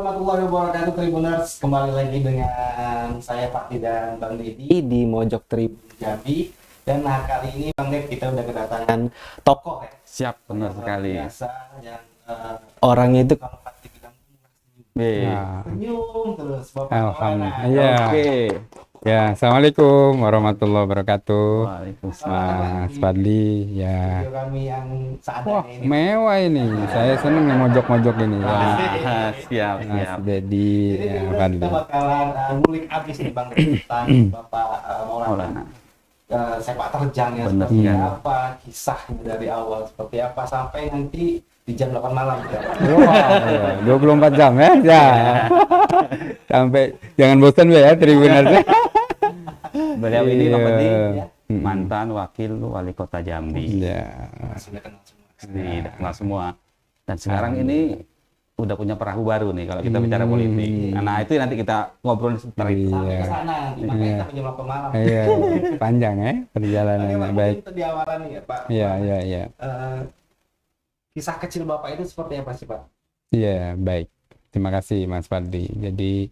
warahmatullahi wabarakatuh Tribuners. Kembali lagi dengan saya Fakti dan Bang Deddy di Mojok Tribun Jambi. Dan kali ini Bang Deddy kita udah kedatangan tokoh ya. Siap, benar sekali. Biasa yang orangnya itu kalau Fakti bilang senyum terus Bapak Alhamdulillah. Maulana. Iya. Oke. Ya, assalamualaikum warahmatullahi wabarakatuh. Waalaikumsalam. Mas Fadli, ya. Video kami yang Wah, seadanya ini. mewah ini. Saya seneng nih mojok-mojok ini. Ya. Siap, Mas siap. Dedi, Jadi ya Tribuners, Fadli. kita bakalan ngulik abis nih Bang Deddy tentang Bapak Maulana. Maulana. Sepak terjangnya Benar, seperti ya. apa, kisahnya dari awal seperti apa sampai nanti di jam 8 malam ya. Wah, 24 jam ya. Ya. Sampai jangan bosan ya Tribuners. Beliau ini Pak Bedi, Ya. mantan wakil wali kota Jambi. Ya. Sudah kenal semua. Ini udah kenal semua. Dan sekarang ini udah punya perahu baru nih kalau kita bicara politik. Nah, itu nanti kita ngobrol seputar itu. Sampai Iya. ke sana nanti makanya kita jam 8 malam. Iya, panjang ya Oke, perjalanannya. Pak, Baik. mungkin di awalan nih ya Pak. Iya, iya, iya. Kisah kecil Bapak itu seperti apa sih Pak? Iya, baik. Terima kasih Mas Fadli. Jadi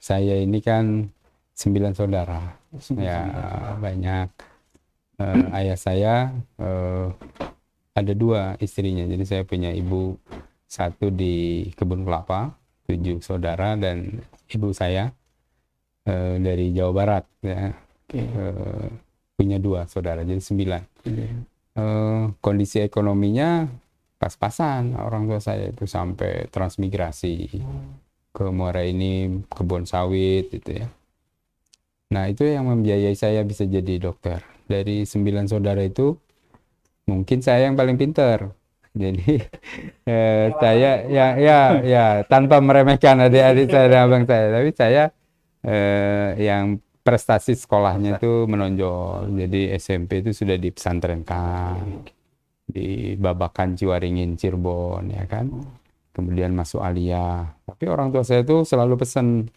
saya ini kan 9 saudara. Ya, banyak. Ayah saya ada 2 istrinya. Jadi saya punya ibu 1 di Kebun Kelapa, 7 saudara, dan ibu saya dari Jawa Barat. Ya. Punya 2 saudara, jadi 9. Kondisi ekonominya pas-pasan orang tua saya itu sampai transmigrasi ke Muara ini, kebun sawit gitu ya. Nah, itu yang membiayai saya bisa jadi dokter. Dari 9 saudara itu mungkin saya yang paling pintar. Jadi saya ya tanpa meremehkan adik-adik saya dan abang saya, tapi saya yang prestasi sekolahnya itu menonjol. Jadi SMP itu sudah di pesantrenkan, di Babakan Ciwaringin Cirebon ya kan. Kemudian masuk Aliyah. Tapi orang tua saya itu selalu pesan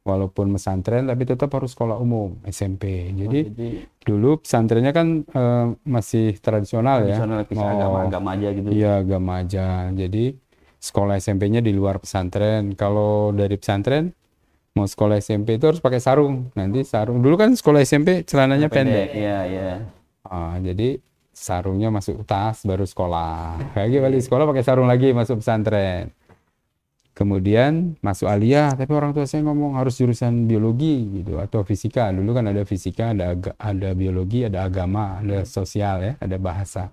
walaupun pesantren tapi tetap harus sekolah umum SMP. Jadi dulu pesantrennya kan masih tradisional ya. Tradisional, kisah agama aja gitu. Iya, agama aja. Jadi sekolah SMP-nya di luar pesantren. Kalau dari pesantren mau sekolah SMP itu harus pakai sarung. Nanti sarung. Dulu kan sekolah SMP celananya pendek. Iya, iya. Jadi sarungnya masuk tas baru sekolah. Lagi balik sekolah pakai sarung lagi masuk pesantren. Kemudian masuk Aliyah, tapi orang tua saya ngomong harus jurusan biologi gitu atau fisika. Dulu kan ada fisika, ada biologi, ada agama, ada sosial ya, ada bahasa.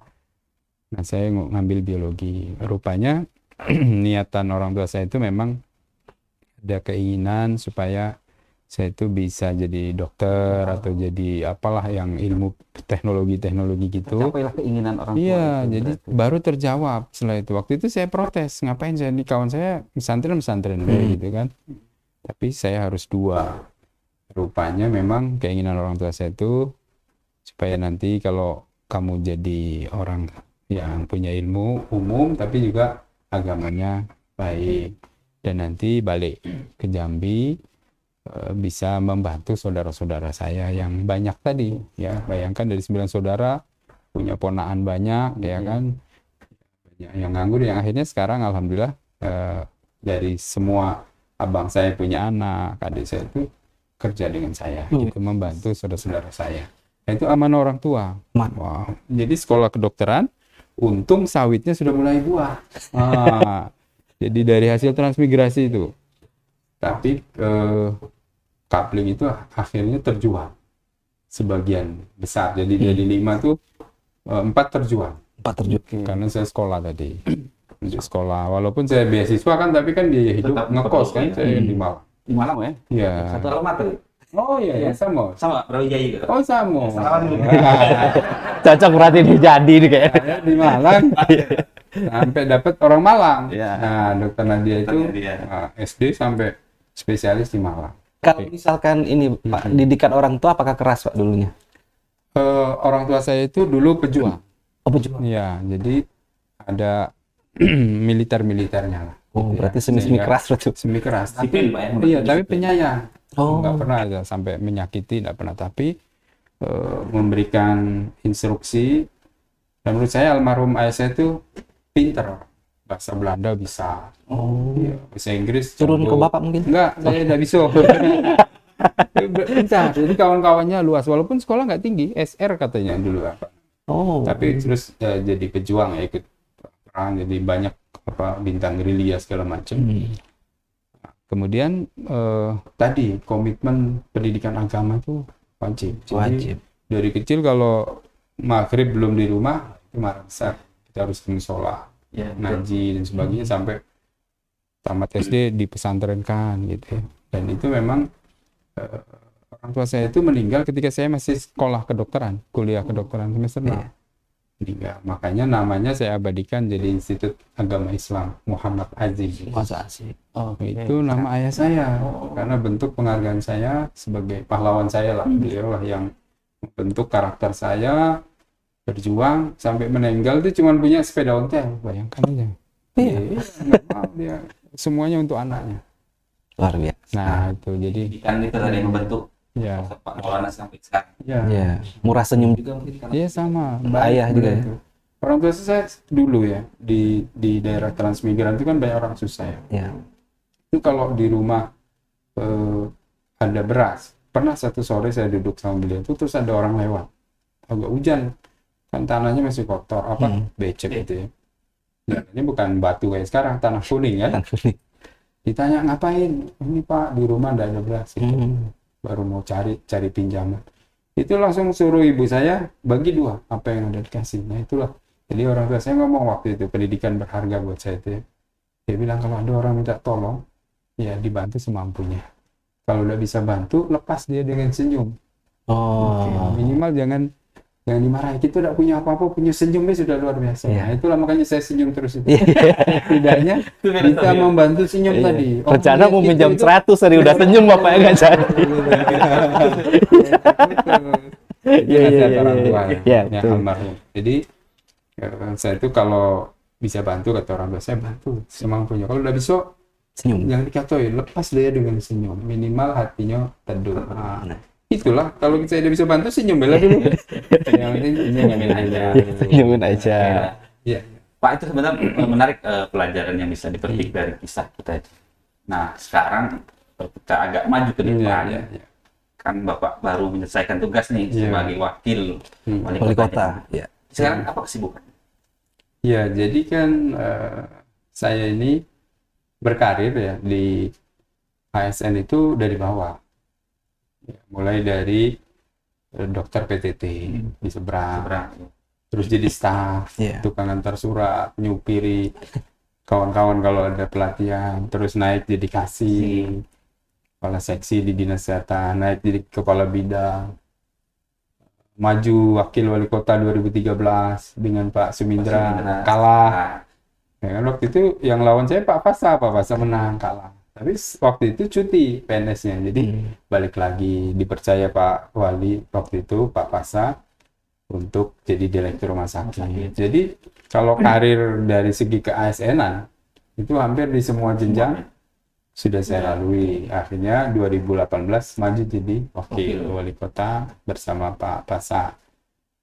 Nah, saya ngambil biologi. Rupanya niatan orang tua saya itu memang ada keinginan supaya saya itu bisa jadi dokter atau jadi apalah yang ilmu teknologi gitu. Tercapailah keinginan orang tua. Iya, itu jadi berarti. baru terjawab setelah itu. Waktu itu saya protes, ngapain saya nih, kawan saya pesantren gitu kan. Tapi saya harus 2. Rupanya memang keinginan orang tua saya itu supaya nanti kalau kamu jadi orang yang punya ilmu umum tapi juga agamanya baik, dan nanti balik ke Jambi bisa membantu saudara-saudara saya yang banyak tadi ya. Bayangkan dari 9 saudara punya ponaan banyak ya kan, banyak yang nganggur, yang akhirnya sekarang alhamdulillah dari semua abang saya punya anak, adik saya itu kerja dengan saya gitu, membantu saudara-saudara saya. Nah, itu amanah orang tua. Wow. Jadi sekolah kedokteran untung sawitnya sudah mulai buah. Jadi dari hasil transmigrasi itu. Tapi kapling itu akhirnya terjual sebagian besar. Jadi dari 5 tuh 4 terjual. 4 terjun. Karena saya sekolah tadi. Untuk sekolah. Walaupun saya beasiswa kan, tapi kan biaya hidup Tetap ngekos kan. iya. Saya di Malang. Di Malang ya? Iya. Satu alamat tuh. Oh iya, sama. Sama Brawijaya gitu. Oh sama. Cocok berarti nih jadi nih kayaknya. Saya di Malang. Sampai dapat orang Malang. Iya. Nah, Dokter Nadia itu Dokter Nadia. SD sampai spesialis di Malang. Kalau misalkan ini Pak, didikan orang tua apakah keras Pak dulunya? Orang tua saya itu dulu pejuang. Oh, pejuang. Iya, jadi ada militer-militernya lah. Oh, gitu ya. berarti semi-semi Sehingga keras berarti. semi keras. Disiplin, Pak, ya? Iya, tapi penyayang. Oh. Nggak pernah ada sampai menyakiti, nggak pernah. Tapi memberikan instruksi. Dan menurut saya almarhum ayah saya itu pinter, bahasa Belanda bisa. Oh. Ya, bahasa Inggris Turun ke jago. Bapak mungkin? Enggak, saya enggak bisa. Bentar, jadi kawan-kawannya luas, walaupun sekolah nggak tinggi, SR katanya dulu apa. Oh. Tapi terus jadi pejuang ya, ikut perang, jadi banyak bintang gerilya segala macam. Kemudian tadi komitmen pendidikan agama itu wajib. Jadi Wajib. dari kecil kalau maghrib belum di rumah itu marah besar, kita harus ke musola, Ya, ngaji dan sebagainya sampai tamat SD dipesantrenkan gitu ya. Dan itu memang orang tua saya itu meninggal ketika saya masih sekolah kedokteran, kuliah kedokteran semester 6. Meninggal. Makanya namanya saya abadikan jadi Institut Agama Islam Muhammad Aziz. Masa asik. Oh, Itu nama ayah saya, karena bentuk penghargaan saya sebagai pahlawan saya lah. Beliau lah yang membentuk karakter saya, berjuang sampai meninggal itu cuma punya sepeda ontel, bayangkan aja. Iya. Nggak mau dia, semuanya untuk anaknya. Luar biasa. Nah itu jadi kan itu tadi yang membentuk ya, Pak Maulana sampai sekarang. ya, Iya. Murah senyum juga mungkin karena iya sama. Ayah juga ya? Betul. Orang tua saya dulu ya di daerah Transmigran itu kan banyak orang susah ya. ya. Itu kalau di rumah ada beras, pernah satu sore saya duduk sama beliau itu terus ada orang lewat, agak hujan kan tanahnya masih kotor becek gitu ya. Nah, ini bukan batu kayak sekarang, tanah kuning ya. Ditanya ngapain, ini Pak di rumah nggak ada beras gitu. Baru mau cari pinjaman, itu langsung suruh ibu saya bagi 2 apa yang udah dikasih. Nah itulah, jadi orang tua saya ngomong waktu itu pendidikan berharga buat saya itu ya. Dia bilang kalau ada orang minta tolong ya dibantu semampunya, kalau udah bisa bantu lepas dia dengan senyum. Minimal jangan dimarahi, kita udah punya apa-apa, punya senyumnya sudah luar biasa. Nah itulah makanya saya senyum terus itu. Setidaknya bisa membantu senyum tadi. Rencana mau minjam 100 tadi udah senyum bapaknya nggak jadi. Iya orang tua Iya, ya betul. almarhum. Jadi saya itu kalau bisa bantu, kata orang tua saya bantu semampunya. Kalau udah bisa Senyum. jangan dikatoin, lepas dia dengan senyum, minimal hatinya teduh. Itulah, kalau saya udah bisa bantu senyum bela dulu. Yang penting senyumin aja. Senyumin aja. Iya. Pak, itu sebenarnya menarik pelajaran yang bisa dipetik dari kisah kita itu. Nah, sekarang kita agak maju ke depan. Iya. Kan Bapak baru menyelesaikan tugas nih Iya. sebagai wakil Wali kota. Ya. Sekarang apa kesibukan? Ya, jadi kan saya ini berkarir ya di ASN itu dari bawah. Ya, mulai dari dokter PTT di seberang, terus jadi staf, tukang antar surat, nyupiri kawan-kawan kalau ada pelatihan, terus naik jadi kasih, kepala seksi di dinas kesehatan, naik jadi kepala bidang, maju wakil wali kota 2013 dengan Pak Sumindra, kalah. Ya kan waktu itu yang lawan saya Pak Fasa menang, kalah. Tapi waktu itu cuti PNS-nya, jadi balik lagi dipercaya Pak Wali waktu itu Pak Fasa untuk jadi direktur rumah sakit. Jadi kalau karir dari segi ke ASN-an itu hampir di semua jenjang sudah saya lalui. Akhirnya 2018 maju jadi wakil wali kota bersama Pak Fasa.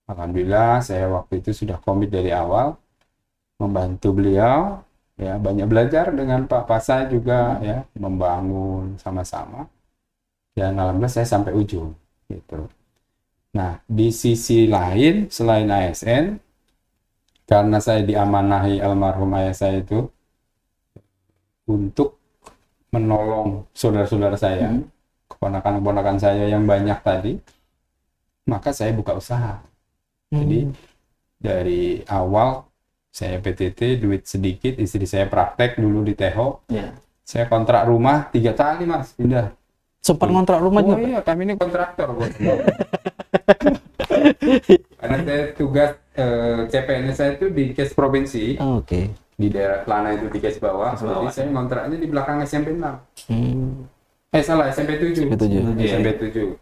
Alhamdulillah saya waktu itu sudah komit dari awal membantu beliau. Ya, banyak belajar dengan Pak Fasa juga ya, membangun sama-sama. Dan alhamdulillah saya sampai ujung gitu. Nah, di sisi lain selain ASN, karena saya diamanahi almarhum ayah saya itu untuk menolong saudara-saudara saya, keponakan-keponakan saya yang banyak tadi, maka saya buka usaha. Jadi dari awal saya PTT, duit sedikit, istri saya praktek dulu di Teho. Saya kontrak rumah 3 kali Mas, pindah. Sempat ngontrak rumah juga. Iya, kami ini kontraktor. Karena saya tugas CPNS saya itu di Kes Provinsi. Oke. Di daerah Kelana itu di Kes bawah. Jadi saya kontraknya di belakang SMP 6. Salah, SMP 7. SMP 7.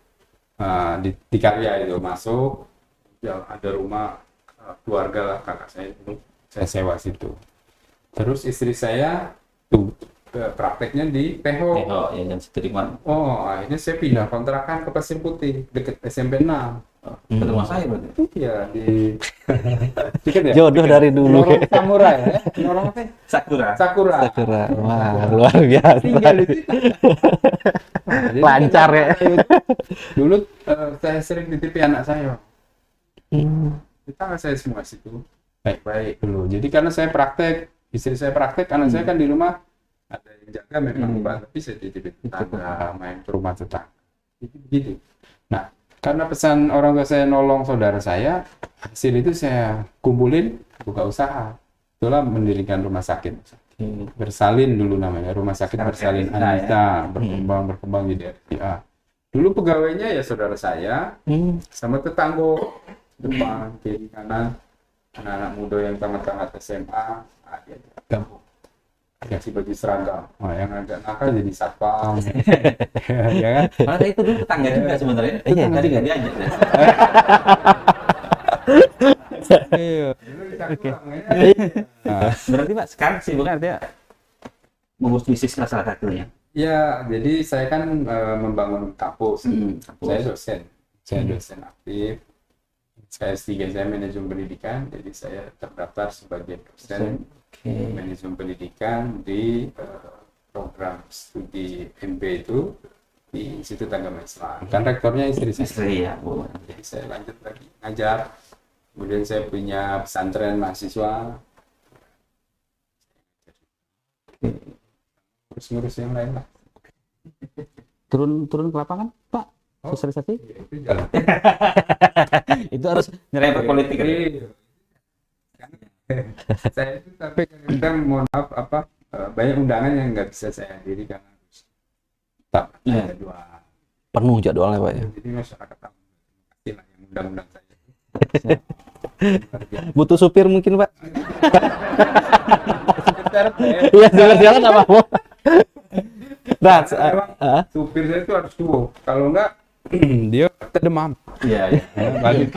Di Karya itu masuk. Ada rumah keluarga lah kakak saya itu. Saya sewa situ. Terus istri saya tuh prakteknya di Teho. Ya jam 1 Oh, akhirnya saya pindah kontrakan ke Pasir Putih dekat SMP 6. Ketemu saya berarti. Iya di dikit ya. Jodoh dari dulu. Lorong Samurai ya. Lorong apa? Sakura. Sakura. Sakura. Wah, luar biasa. Tinggal di situ. Jadi Lancar ya. Dulu saya sering titipi anak saya. Hmm. Kita saya semua situ baik-baik dulu. Jadi karena saya praktek, istri saya praktek, anak saya kan di rumah ada yang jaga memang Mbak, tapi saya titipin tetangga, main ke rumah tetangga. Gitu. Nah, karena pesan orang tua saya nolong saudara saya, hasil itu saya kumpulin buka usaha. Itulah mendirikan rumah sakit. Bersalin dulu namanya, rumah sakit Bersalin Anita, berkembang jadi RPA. Dulu pegawainya ya saudara saya sama tetangga depan, kiri, kanan, anak-anak muda yang tamat-tamat SMA, dia gabung. Kasih baju seragam. Nah, yang agak nakal jadi satpam. Ya kan? Malah itu dulu tetangga juga sebenarnya. Iya. Tadi nggak diajak. Iya. Oke. Nah, Berarti Pak sekarang sih bukan artinya mengurus bisnis lah salah satunya. ya, jadi saya kan membangun kampus. Kampus. Saya dosen. Saya dosen aktif. Saya S3 saya manajemen pendidikan, jadi saya terdaftar sebagai dosen manajemen pendidikan di program studi MB itu di Institut Agama Islam. Kan rektornya istri saya. Istri ya, Bu. Jadi saya lanjut lagi ngajar. Kemudian saya punya pesantren mahasiswa. Ngurus-ngurus yang lain lah. Turun ke lapangan, Pak. Sosialisasi? Ya, itu jalan. Itu harus nyerempet politik kan? Iya. Saya itu tapi kadang mohon maaf banyak undangan yang nggak bisa saya hadiri karena harus tetap ada dua. Penuh jadwalnya, Pak ya. Jadi masyarakat tahu terima kasih lah yang undang-undang saya. Butuh supir mungkin, Pak. Sebentar saya. Iya, jalan apa apa. Nah, Memang supir saya itu harus duo. Kalau enggak dia terdemam. Iya, iya. Balik.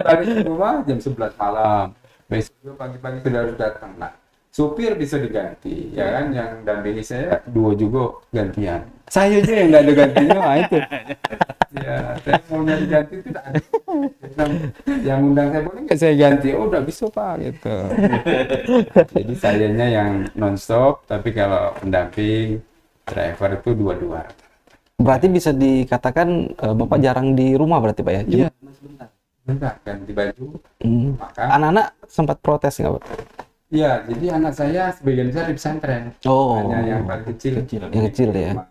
Balik ke rumah jam 11 malam. Besok pagi-pagi sudah harus datang. Nah, supir bisa diganti, ya kan? Yang dampingi saya duo juga gantian. Saya aja yang nggak ada gantinya, nah itu. Ya, saya mau nyari ganti itu tidak ada. Yang undang saya boleh nggak saya ganti? Oh, udah bisa Pak, gitu. Jadi sayanya yang nonstop, tapi kalau pendamping driver itu dua-dua. berarti bisa dikatakan Bapak jarang di rumah berarti, Pak ya? Iya, bentar ganti baju, makan. Anak-anak sempat protes nggak, Pak? Iya, jadi anak saya sebagian besar di pesantren. Oh. Hanya yang paling kecil. Yang kecil ya.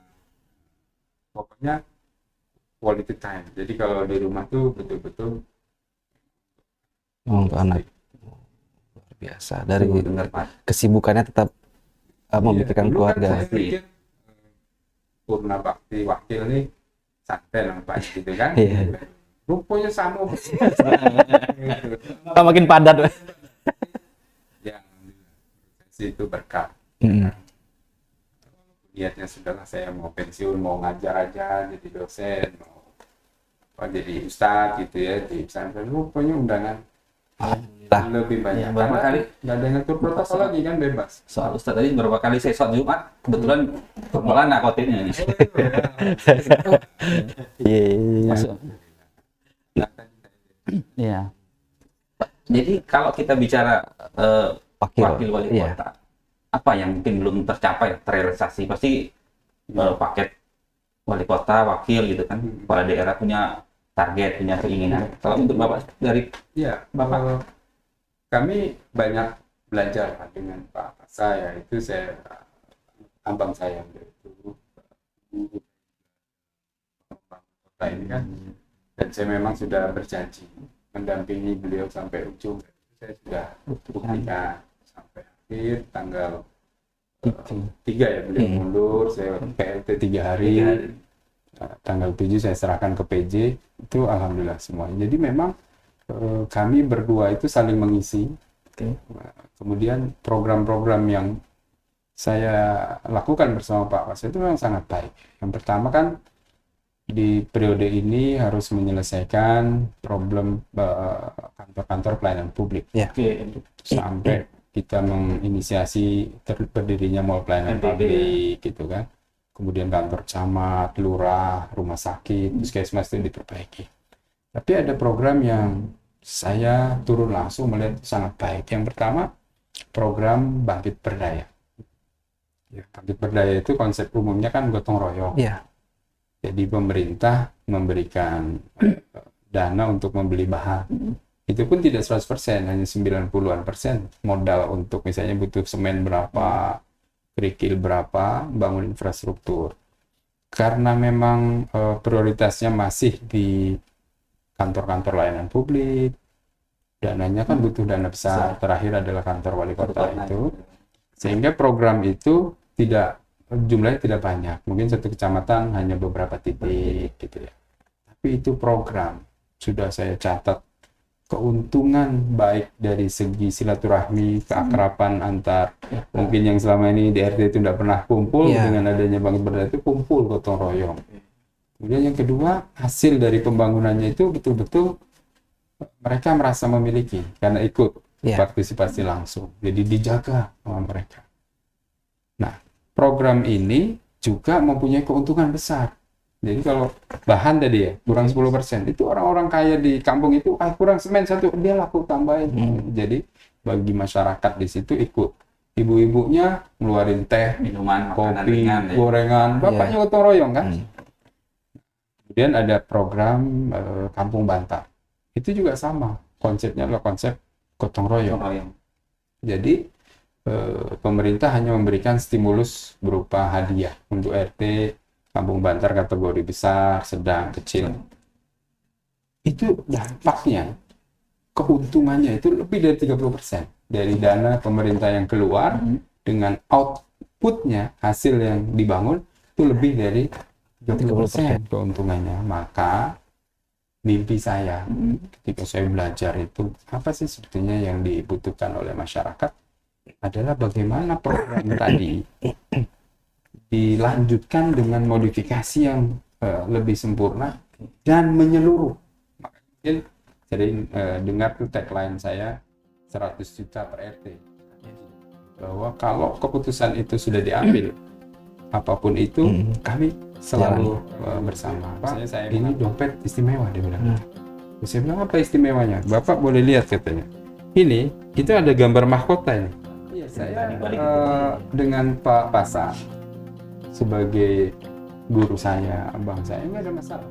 Pokoknya quality time. Jadi kalau di rumah tuh betul-betul Untuk anak. Luar biasa. Dari benar Pak. kesibukannya tetap memikirkan Dulu keluarga. Kan saya pikir Purna Bakti Wakil nih santai lah Pak gitu kan. Iya. Rupanya sama. Makin padat, Pak. Yang itu berkah. Niatnya sudahlah saya mau pensiun, mau ngajar aja jadi dosen, mau jadi ustadz gitu ya di pesantren. Rupanya undangan lebih banyak. Berapa kali? Nggak ada yang ngatur protokol lagi kan bebas. Soal Ustadz tadi berapa kali saya sholat Jumat, kebetulan malah nakotinnya ini. Iya. Masuk. Iya. Jadi kalau kita bicara wakil wali Iya. kota, apa yang mungkin belum tercapai, terrealisasi? Pasti paket wali kota, wakil gitu kan, kepala daerah punya target, punya keinginan. Kalau untuk Bapak dari Iya, Bapak? Kami banyak belajar Pak, dengan Pak saya itu saya abang saya itu kota ini kan, dan saya memang sudah berjanji mendampingi beliau sampai ujung. Saya sudah buktikan sampai akhir tanggal 3 ya beliau mundur, saya PLT 3 hari. Tanggal 7 saya serahkan ke PJ, itu alhamdulillah semuanya. Jadi memang kami berdua itu saling mengisi. Kemudian program-program yang saya lakukan bersama Pak Was itu memang sangat baik. Yang pertama kan di periode ini harus menyelesaikan problem kantor-kantor pelayanan publik. Sampai kita menginisiasi berdirinya mall pelayanan publik gitu kan. Kemudian kantor camat, lurah, rumah sakit, puskesmas itu diperbaiki. Tapi ada program yang saya turun langsung melihat sangat baik. Yang pertama, program Bangkit Berdaya. Ya, Bangkit Berdaya itu konsep umumnya kan gotong royong. Iya. Jadi pemerintah memberikan dana untuk membeli bahan. Itu pun tidak 100%, hanya 90-an persen modal untuk misalnya butuh semen berapa, kerikil berapa, bangun infrastruktur. Karena memang prioritasnya masih di kantor-kantor layanan publik, dananya kan butuh dana besar. Terakhir adalah kantor wali kota itu. Sehingga program itu jumlahnya tidak banyak. Mungkin satu kecamatan hanya beberapa titik gitu ya. Tapi itu program sudah saya catat keuntungan baik dari segi silaturahmi, keakraban antar mungkin yang selama ini di RT itu tidak pernah kumpul, dengan adanya Bangkit Berdaya itu kumpul gotong royong. Kemudian yang kedua, hasil dari pembangunannya itu betul-betul mereka merasa memiliki karena ikut partisipasi langsung. Jadi dijaga sama mereka. Nah, program ini juga mempunyai keuntungan besar. Jadi kalau bahan tadi ya, kurang 10%, itu orang-orang kaya di kampung itu, kurang semen satu, dia laku tambahin. Jadi bagi masyarakat di situ ikut. Ibu-ibunya ngeluarin teh, Minuman, makanan kopi, ringan, ya. gorengan, bapaknya gotong royong kan. Kemudian ada program Kampung Bantar. Itu juga sama, konsepnya adalah konsep gotong royong. Jadi pemerintah hanya memberikan stimulus berupa hadiah untuk RT Kampung Bantar kategori besar, sedang, kecil. Itu dampaknya, keuntungannya itu lebih dari 30% dari dana pemerintah yang keluar dengan outputnya, hasil yang dibangun itu lebih dari 30% keuntungannya. Maka mimpi saya ketika saya belajar itu, apa sih sebetulnya yang dibutuhkan oleh masyarakat adalah bagaimana program tadi dilanjutkan dengan modifikasi yang lebih sempurna dan menyeluruh. Mungkin sering dengar tuh tagline saya 100 juta per RT, bahwa kalau keputusan itu sudah diambil apapun itu kami selalu bersama. Pak, ini dompet istimewa, dia bilang. Saya bilang, apa istimewanya? Bapak boleh lihat, katanya. Ini itu ada gambar mahkota ini. Iya, saya dengan Pak Pasa sebagai guru saya, abang saya, nggak ada masalah.